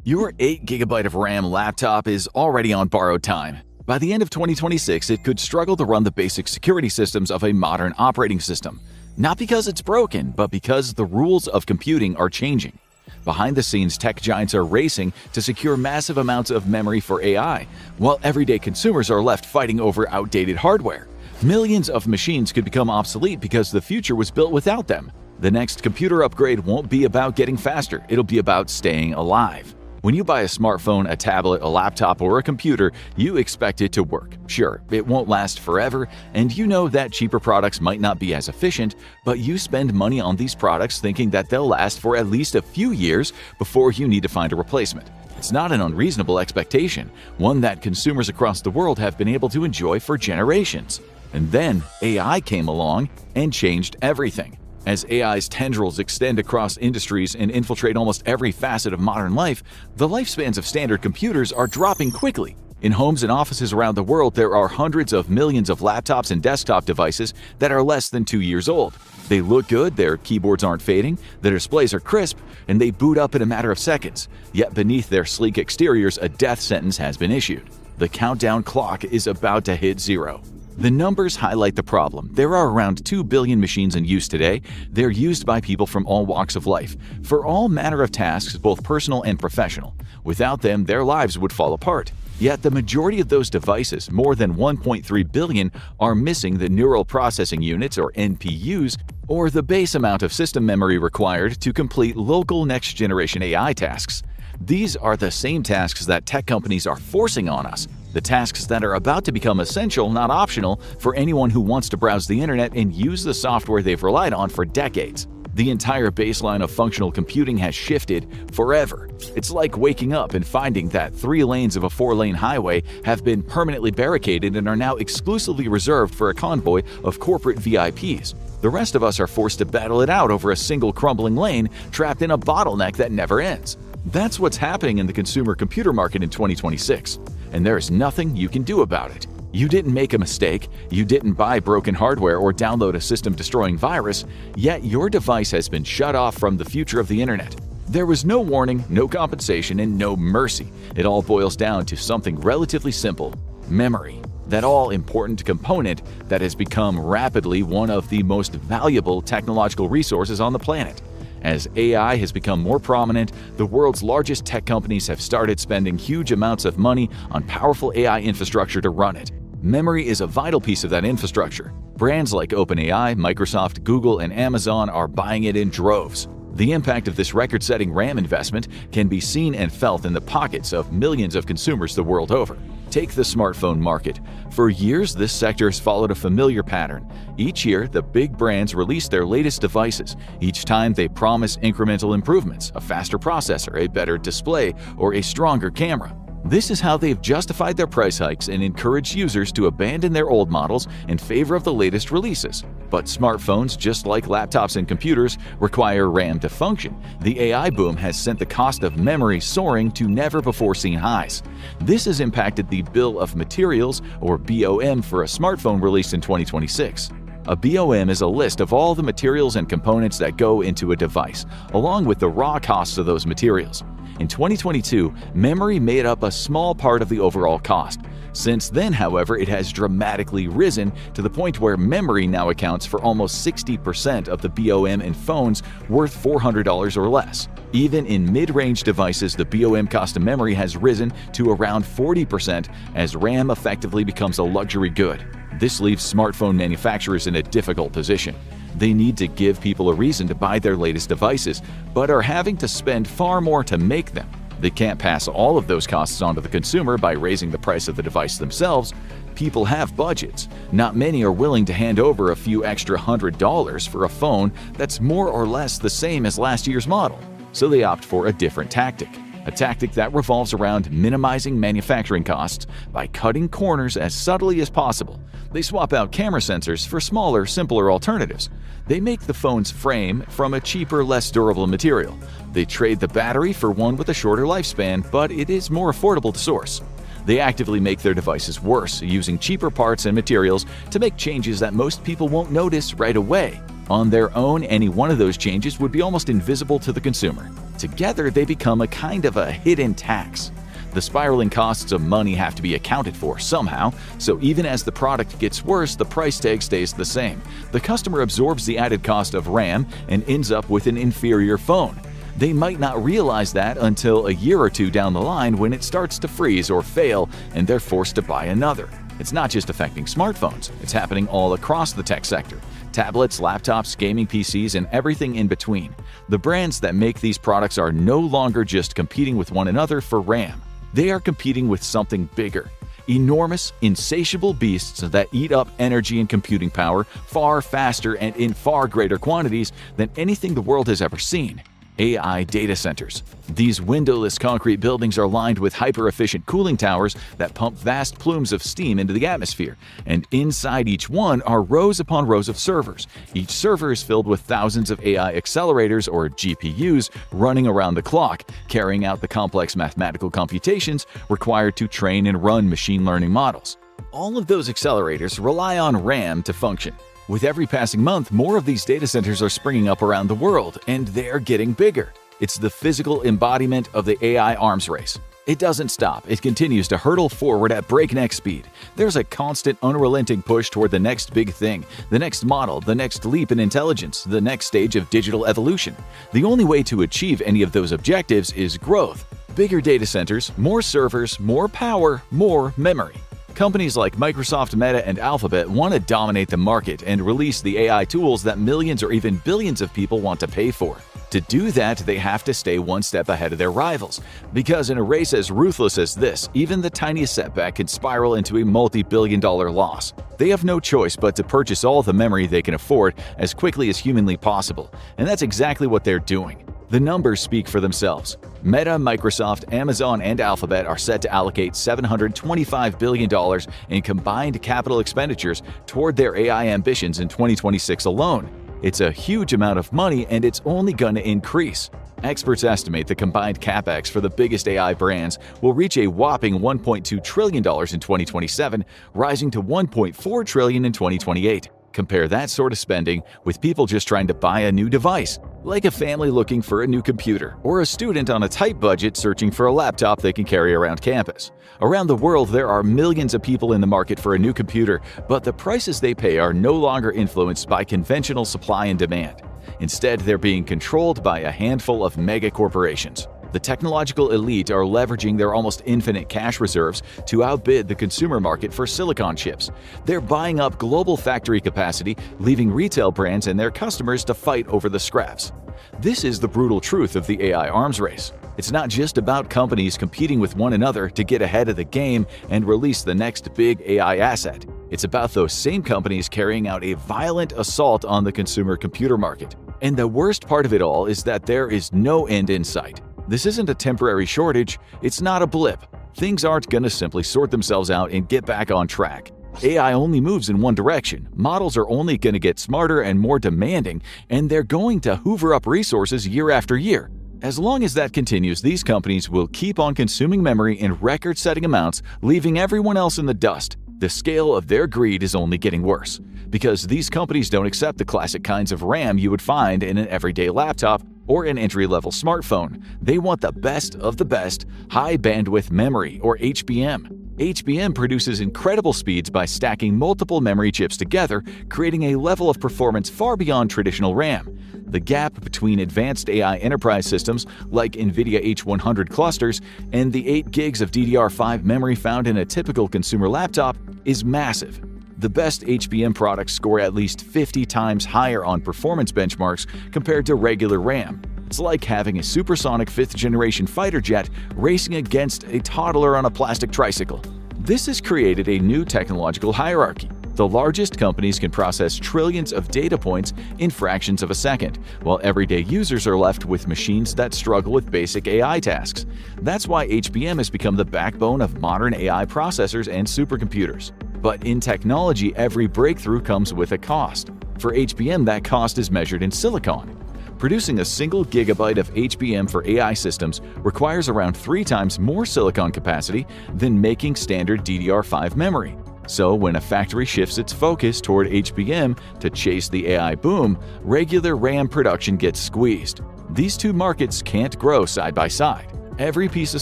Your 8 GB of RAM laptop is already on borrowed time. By the end of 2026, it could struggle to run the basic security systems of a modern operating system. Not because it's broken, but because the rules of computing are changing. Behind the scenes, tech giants are racing to secure massive amounts of memory for AI, while everyday consumers are left fighting over outdated hardware. Millions of machines could become obsolete because the future was built without them. The next computer upgrade won't be about getting faster, it'll be about staying alive. When you buy a smartphone, a tablet, a laptop, or a computer, you expect it to work. Sure, it won't last forever, and you know that cheaper products might not be as efficient, but you spend money on these products thinking that they'll last for at least a few years before you need to find a replacement. It's not an unreasonable expectation, one that consumers across the world have been able to enjoy for generations. And then AI came along and changed everything. As AI's tendrils extend across industries and infiltrate almost every facet of modern life, the lifespans of standard computers are dropping quickly. In homes and offices around the world, there are hundreds of millions of laptops and desktop devices that are less than 2 years old. They look good, their keyboards aren't fading, their displays are crisp, and they boot up in a matter of seconds. Yet beneath their sleek exteriors, a death sentence has been issued. The countdown clock is about to hit zero. The numbers highlight the problem. There are around 2 billion machines in use today. They're used by people from all walks of life, for all manner of tasks, both personal and professional. Without them, their lives would fall apart. Yet the majority of those devices, more than 1.3 billion, are missing the neural processing units, or NPUs, or the base amount of system memory required to complete local next-generation AI tasks. These are the same tasks that tech companies are forcing on us. The tasks that are about to become essential, not optional, for anyone who wants to browse the internet and use the software they've relied on for decades. The entire baseline of functional computing has shifted forever. It's like waking up and finding that 3 lanes of a 4-lane highway have been permanently barricaded and are now exclusively reserved for a convoy of corporate VIPs. The rest of us are forced to battle it out over a single crumbling lane, trapped in a bottleneck that never ends. That's what's happening in the consumer computer market in 2026. And there is nothing you can do about it. You didn't make a mistake, you didn't buy broken hardware or download a system-destroying virus, yet your device has been shut off from the future of the internet. There was no warning, no compensation, and no mercy. It all boils down to something relatively simple: memory. That all-important component that has become rapidly one of the most valuable technological resources on the planet. As AI has become more prominent, the world's largest tech companies have started spending huge amounts of money on powerful AI infrastructure to run it. Memory is a vital piece of that infrastructure. Brands like OpenAI, Microsoft, Google, and Amazon are buying it in droves. The impact of this record-setting RAM investment can be seen and felt in the pockets of millions of consumers the world over. Take the smartphone market. For years, this sector has followed a familiar pattern. Each year, the big brands release their latest devices. Each time, they promise incremental improvements, a faster processor, a better display, or a stronger camera. This is how they've justified their price hikes and encouraged users to abandon their old models in favor of the latest releases. But smartphones, just like laptops and computers, require RAM to function. The AI boom has sent the cost of memory soaring to never-before-seen highs. This has impacted the bill of materials, or BOM, for a smartphone released in 2026. A BOM is a list of all the materials and components that go into a device, along with the raw costs of those materials. In 2022, memory made up a small part of the overall cost. Since then, however, it has dramatically risen to the point where memory now accounts for almost 60% of the BOM in phones worth $400 or less. Even in mid-range devices, the BOM cost of memory has risen to around 40% as RAM effectively becomes a luxury good. This leaves smartphone manufacturers in a difficult position. They need to give people a reason to buy their latest devices, but are having to spend far more to make them. They can't pass all of those costs on to the consumer by raising the price of the device themselves. People have budgets. Not many are willing to hand over a few extra $100 for a phone that's more or less the same as last year's model. So they opt for a different tactic. A tactic that revolves around minimizing manufacturing costs by cutting corners as subtly as possible. They swap out camera sensors for smaller, simpler alternatives. They make the phone's frame from a cheaper, less durable material. They trade the battery for one with a shorter lifespan, but it is more affordable to source. They actively make their devices worse, using cheaper parts and materials to make changes that most people won't notice right away. On their own, any one of those changes would be almost invisible to the consumer. Together, they become a kind of a hidden tax. The spiraling costs of money have to be accounted for somehow, so even as the product gets worse, the price tag stays the same. The customer absorbs the added cost of RAM and ends up with an inferior phone. They might not realize that until a year or two down the line when it starts to freeze or fail and they're forced to buy another. It's not just affecting smartphones, it's happening all across the tech sector. Tablets, laptops, gaming PCs, and everything in between. The brands that make these products are no longer just competing with one another for RAM. They are competing with something bigger. Enormous, insatiable beasts that eat up energy and computing power far faster and in far greater quantities than anything the world has ever seen. AI data centers. These windowless concrete buildings are lined with hyper-efficient cooling towers that pump vast plumes of steam into the atmosphere, and inside each one are rows upon rows of servers. Each server is filled with thousands of AI accelerators, or GPUs, running around the clock, carrying out the complex mathematical computations required to train and run machine learning models. All of those accelerators rely on RAM to function. With every passing month, more of these data centers are springing up around the world, and they're getting bigger. It's the physical embodiment of the AI arms race. It doesn't stop. It continues to hurtle forward at breakneck speed. There's a constant, unrelenting push toward the next big thing, the next model, the next leap in intelligence, the next stage of digital evolution. The only way to achieve any of those objectives is growth. Bigger data centers, more servers, more power, more memory. Companies like Microsoft, Meta, and Alphabet want to dominate the market and release the AI tools that millions or even billions of people want to pay for. To do that, they have to stay one step ahead of their rivals. Because in a race as ruthless as this, even the tiniest setback can spiral into a multi-billion-dollar loss. They have no choice but to purchase all the memory they can afford as quickly as humanly possible, and that's exactly what they're doing. The numbers speak for themselves. Meta, Microsoft, Amazon, and Alphabet are set to allocate $725 billion in combined capital expenditures toward their AI ambitions in 2026 alone. It's a huge amount of money, and it's only going to increase. Experts estimate the combined capex for the biggest AI brands will reach a whopping $1.2 trillion in 2027, rising to $1.4 trillion in 2028. Compare that sort of spending with people just trying to buy a new device, like a family looking for a new computer, or a student on a tight budget searching for a laptop they can carry around campus. Around the world, there are millions of people in the market for a new computer, but the prices they pay are no longer influenced by conventional supply and demand. Instead, they're being controlled by a handful of mega corporations. The technological elite are leveraging their almost infinite cash reserves to outbid the consumer market for silicon chips. They're buying up global factory capacity, leaving retail brands and their customers to fight over the scraps. This is the brutal truth of the AI arms race. It's not just about companies competing with one another to get ahead of the game and release the next big AI asset. It's about those same companies carrying out a violent assault on the consumer computer market. And the worst part of it all is that there is no end in sight. This isn't a temporary shortage, it's not a blip. Things aren't going to simply sort themselves out and get back on track. AI only moves in one direction. Models are only going to get smarter and more demanding, and they're going to hoover up resources year after year. As long as that continues, these companies will keep on consuming memory in record-setting amounts, leaving everyone else in the dust. The scale of their greed is only getting worse, because these companies don't accept the classic kinds of RAM you would find in an everyday laptop or an entry-level smartphone. They want the best of the best, high-bandwidth memory, or HBM. HBM produces incredible speeds by stacking multiple memory chips together, creating a level of performance far beyond traditional RAM. The gap between advanced AI enterprise systems like NVIDIA H100 clusters and the 8 gigs of DDR5 memory found in a typical consumer laptop is massive. The best HBM products score at least 50 times higher on performance benchmarks compared to regular RAM. It's like having a supersonic 5th-generation fighter jet racing against a toddler on a plastic tricycle. This has created a new technological hierarchy. The largest companies can process trillions of data points in fractions of a second, while everyday users are left with machines that struggle with basic AI tasks. That's why HBM has become the backbone of modern AI processors and supercomputers. But in technology, every breakthrough comes with a cost. For HBM, that cost is measured in silicon. Producing a single gigabyte of HBM for AI systems requires around 3 times more silicon capacity than making standard DDR5 memory. So when a factory shifts its focus toward HBM to chase the AI boom, regular RAM production gets squeezed. These two markets can't grow side by side. Every piece of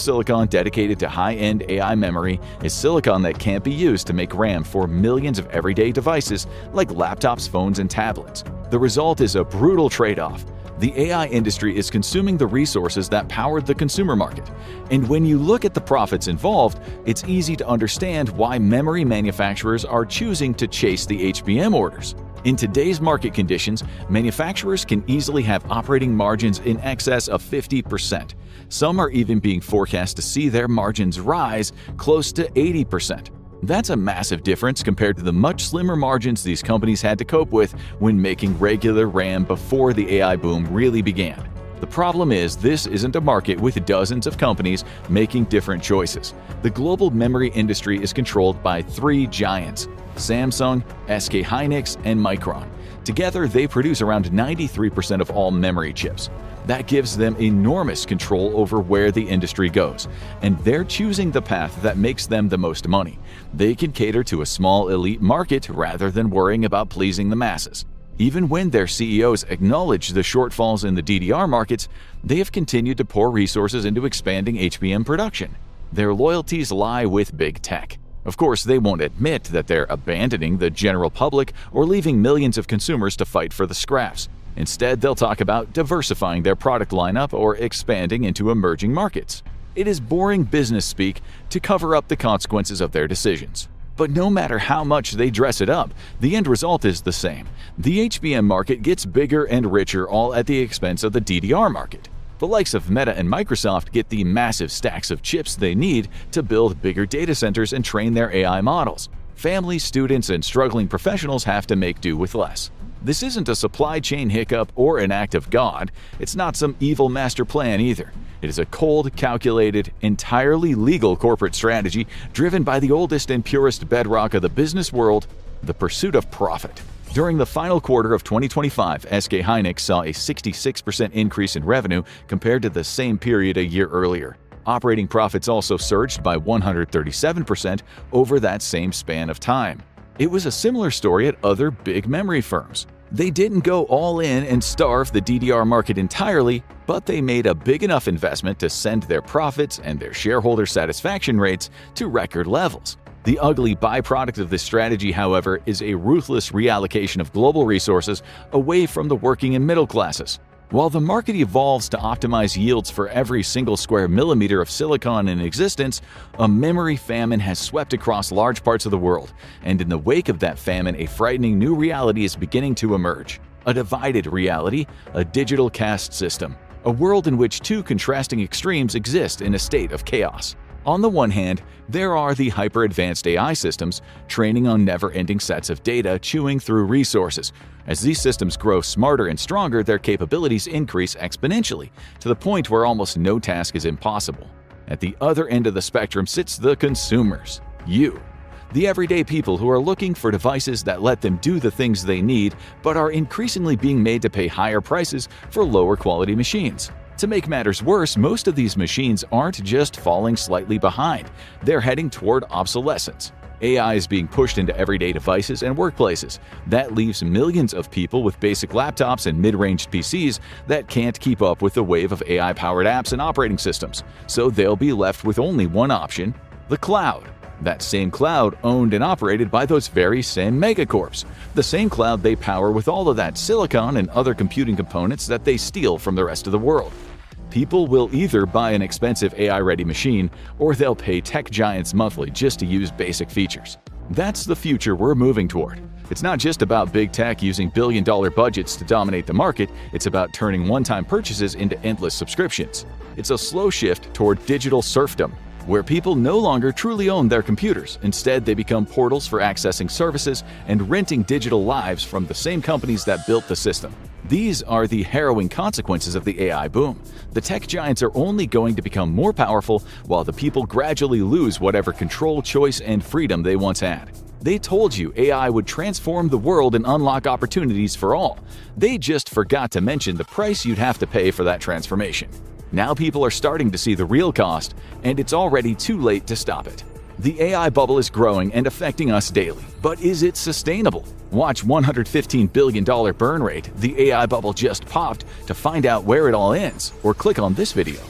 silicon dedicated to high-end AI memory is silicon that can't be used to make RAM for millions of everyday devices like laptops, phones, and tablets. The result is a brutal trade-off. The AI industry is consuming the resources that powered the consumer market. And when you look at the profits involved, it's easy to understand why memory manufacturers are choosing to chase the HBM orders. In today's market conditions, manufacturers can easily have operating margins in excess of 50%. Some are even being forecast to see their margins rise close to 80%. That's a massive difference compared to the much slimmer margins these companies had to cope with when making regular RAM before the AI boom really began. The problem is, this isn't a market with dozens of companies making different choices. The global memory industry is controlled by 3 giants: Samsung, SK Hynix, and Micron. Together, they produce around 93% of all memory chips. That gives them enormous control over where the industry goes, and they're choosing the path that makes them the most money. They can cater to a small elite market rather than worrying about pleasing the masses. Even when their CEOs acknowledge the shortfalls in the DDR markets, they have continued to pour resources into expanding HBM production. Their loyalties lie with big tech. Of course, they won't admit that they're abandoning the general public or leaving millions of consumers to fight for the scraps. Instead, they'll talk about diversifying their product lineup or expanding into emerging markets. It is boring business speak to cover up the consequences of their decisions. But no matter how much they dress it up, the end result is the same. The HBM market gets bigger and richer, all at the expense of the DDR market. The likes of Meta and Microsoft get the massive stacks of chips they need to build bigger data centers and train their AI models. Families, students, and struggling professionals have to make do with less. This isn't a supply chain hiccup or an act of God. It's not some evil master plan either. It is a cold, calculated, entirely legal corporate strategy driven by the oldest and purest bedrock of the business world, the pursuit of profit. During the final quarter of 2025, SK Hynix saw a 66% increase in revenue compared to the same period a year earlier. Operating profits also surged by 137% over that same span of time. It was a similar story at other big memory firms. They didn't go all in and starve the DDR market entirely, but they made a big enough investment to send their profits and their shareholder satisfaction rates to record levels. The ugly byproduct of this strategy, however, is a ruthless reallocation of global resources away from the working and middle classes. While the market evolves to optimize yields for every single square millimeter of silicon in existence, a memory famine has swept across large parts of the world, and in the wake of that famine, a frightening new reality is beginning to emerge. A divided reality, a digital caste system, a world in which 2 contrasting extremes exist in a state of chaos. On the one hand, there are the hyper-advanced AI systems training on never-ending sets of data, chewing through resources. As these systems grow smarter and stronger, their capabilities increase exponentially, to the point where almost no task is impossible. At the other end of the spectrum sits the consumers, you. The everyday people who are looking for devices that let them do the things they need, but are increasingly being made to pay higher prices for lower quality machines. To make matters worse, most of these machines aren't just falling slightly behind, they're heading toward obsolescence. AI is being pushed into everyday devices and workplaces. That leaves millions of people with basic laptops and mid-range PCs that can't keep up with the wave of AI-powered apps and operating systems. So they'll be left with only one option: the cloud. That same cloud owned and operated by those very same megacorps. The same cloud they power with all of that silicon and other computing components that they steal from the rest of the world. People will either buy an expensive AI-ready machine, or they'll pay tech giants monthly just to use basic features. That's the future we're moving toward. It's not just about big tech using billion-dollar budgets to dominate the market, it's about turning one-time purchases into endless subscriptions. It's a slow shift toward digital serfdom, where people no longer truly own their computers. Instead, they become portals for accessing services and renting digital lives from the same companies that built the system. These are the harrowing consequences of the AI boom. The tech giants are only going to become more powerful, while the people gradually lose whatever control, choice, and freedom they once had. They told you AI would transform the world and unlock opportunities for all. They just forgot to mention the price you'd have to pay for that transformation. Now people are starting to see the real cost, and it's already too late to stop it. The AI bubble is growing and affecting us daily, but is it sustainable? Watch $115 billion burn rate, the AI bubble just popped, to find out where it all ends, or click on this video.